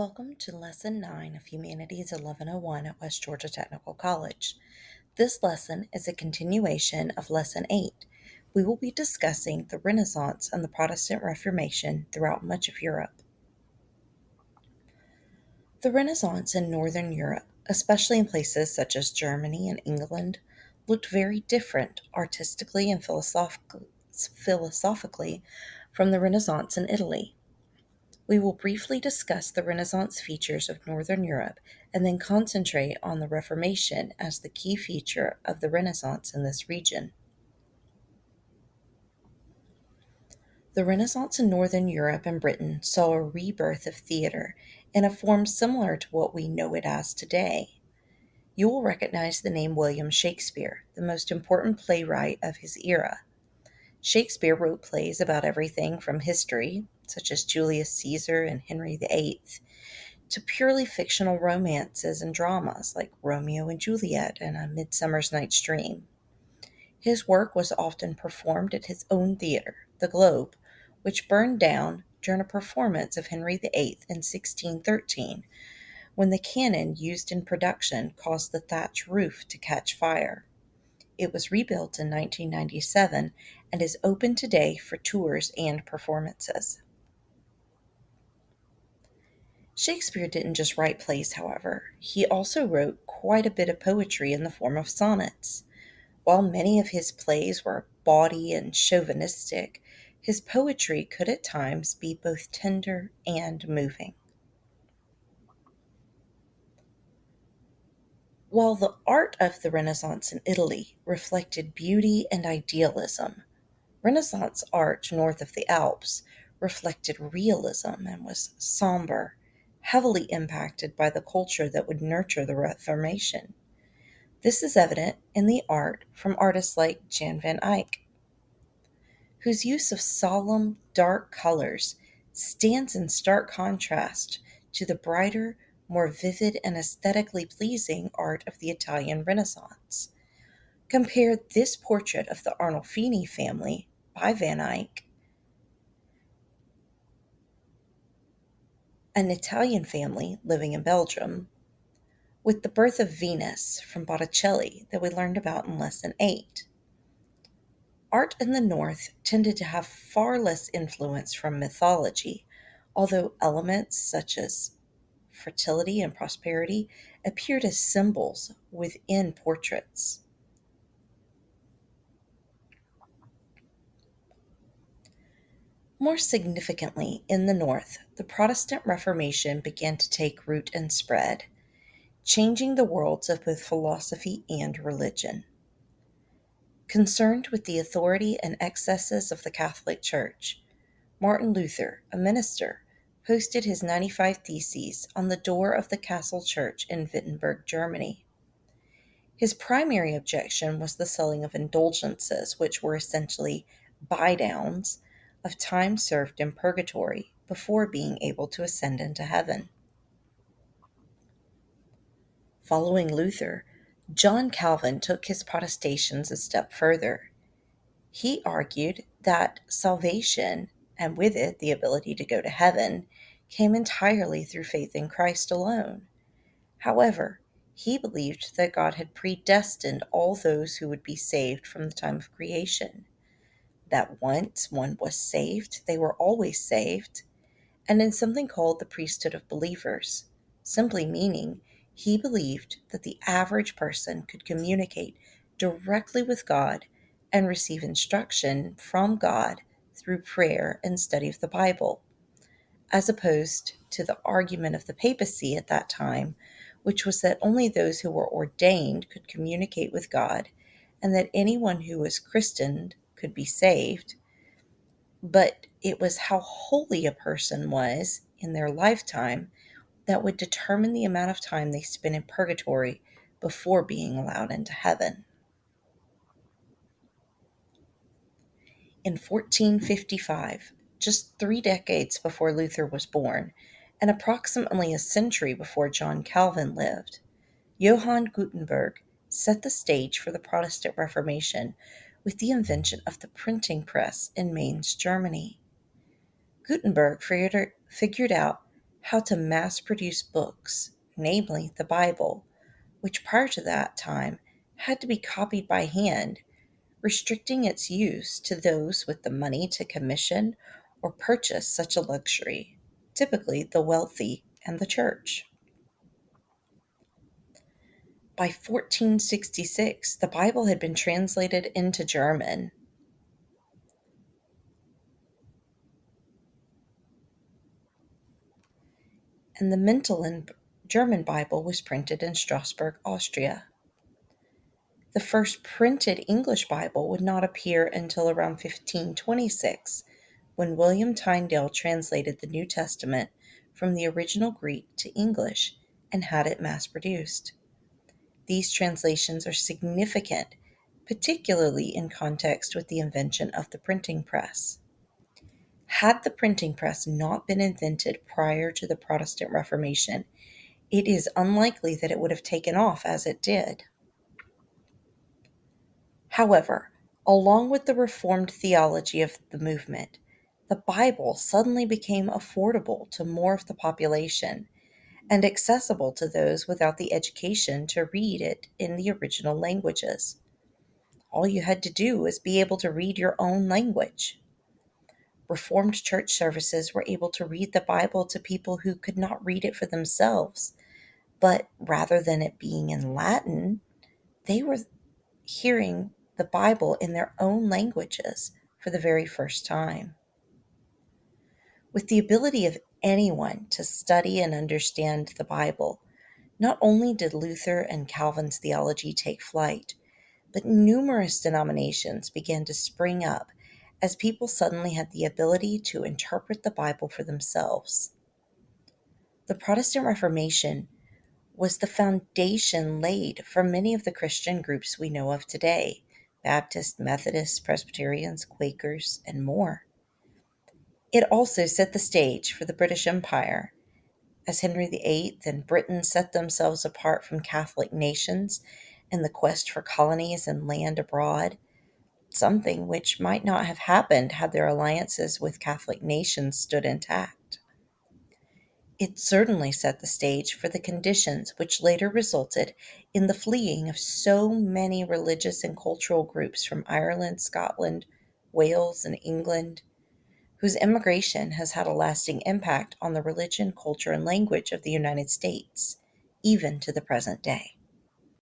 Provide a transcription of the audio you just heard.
Welcome to Lesson 9 of Humanities 1101 at West Georgia Technical College. This lesson is a continuation of Lesson 8. We will be discussing the Renaissance and the Protestant Reformation throughout much of Europe. The Renaissance in Northern Europe, especially in places such as Germany and England, looked very different artistically and philosophically from the Renaissance in Italy. We will briefly discuss the Renaissance features of Northern Europe and then concentrate on the Reformation as the key feature of the Renaissance in this region. The Renaissance in Northern Europe and Britain saw a rebirth of theater in a form similar to what we know it as today. You will recognize the name William Shakespeare, the most important playwright of his era. Shakespeare wrote plays about everything from history, such as Julius Caesar and Henry VIII, to purely fictional romances and dramas like Romeo and Juliet and A Midsummer's Night's Dream. His work was often performed at his own theater, the Globe, which burned down during a performance of Henry VIII in 1613, when the cannon used in production caused the thatch roof to catch fire. It was rebuilt in 1997 and is open today for tours and performances. Shakespeare didn't just write plays, however. He also wrote quite a bit of poetry in the form of sonnets. While many of his plays were bawdy and chauvinistic, his poetry could at times be both tender and moving. While the art of the Renaissance in Italy reflected beauty and idealism, Renaissance art north of the Alps reflected realism and was somber, heavily impacted by the culture that would nurture the Reformation. This is evident in the art from artists like Jan van Eyck, whose use of solemn, dark colors stands in stark contrast to the brighter, more vivid, and aesthetically pleasing art of the Italian Renaissance. Compare this portrait of the Arnolfini family by Van Eyck, an Italian family living in Belgium, with the Birth of Venus from Botticelli that we learned about in Lesson 8. Art in the North tended to have far less influence from mythology, although elements such as fertility and prosperity appeared as symbols within portraits. More significantly, in the North, the Protestant Reformation began to take root and spread, changing the worlds of both philosophy and religion. Concerned with the authority and excesses of the Catholic Church, Martin Luther, a minister, posted his 95 Theses on the door of the castle church in Wittenberg, Germany. His primary objection was the selling of indulgences, which were essentially buy-downs of time served in purgatory before being able to ascend into heaven. Following Luther, John Calvin took his protestations a step further. He argued that salvation, and with it the ability to go to heaven, came entirely through faith in Christ alone. However, he believed that God had predestined all those who would be saved from the time of creation, that once one was saved, they were always saved, and in something called the priesthood of believers, simply meaning he believed that the average person could communicate directly with God and receive instruction from God through prayer and study of the Bible, as opposed to the argument of the papacy at that time, which was that only those who were ordained could communicate with God and that anyone who was christened could be saved, but it was how holy a person was in their lifetime that would determine the amount of time they spent in purgatory before being allowed into heaven. In 1455, just 3 decades before Luther was born, and approximately a century before John Calvin lived, Johann Gutenberg set the stage for the Protestant Reformation with the invention of the printing press in Mainz, Germany. Gutenberg figured out how to mass produce books, namely the Bible, which prior to that time had to be copied by hand, restricting its use to those with the money to commission or purchase such a luxury, typically the wealthy and the church. By 1466, the Bible had been translated into German. And the Mintelen German Bible was printed in Strasbourg, Austria. The first printed English Bible would not appear until around 1526, when William Tyndale translated the New Testament from the original Greek to English and had it mass produced. These translations are significant, particularly in context with the invention of the printing press. Had the printing press not been invented prior to the Protestant Reformation, it is unlikely that it would have taken off as it did. However, along with the Reformed theology of the movement, the Bible suddenly became affordable to more of the population and accessible to those without the education to read it in the original languages. All you had to do was be able to read your own language. Reformed church services were able to read the Bible to people who could not read it for themselves, but rather than it being in Latin, they were hearing the Bible in their own languages for the very first time. With the ability of anyone to study and understand the Bible, not only did Luther and Calvin's theology take flight, but numerous denominations began to spring up as people suddenly had the ability to interpret the Bible for themselves. The Protestant Reformation was the foundation laid for many of the Christian groups we know of today: Baptists, Methodists, Presbyterians, Quakers, and more. It also set the stage for the British Empire, as Henry VIII and Britain set themselves apart from Catholic nations in the quest for colonies and land abroad, something which might not have happened had their alliances with Catholic nations stood intact. It certainly set the stage for the conditions which later resulted in the fleeing of so many religious and cultural groups from Ireland, Scotland, Wales, and England, whose immigration has had a lasting impact on the religion, culture, and language of the United States, even to the present day.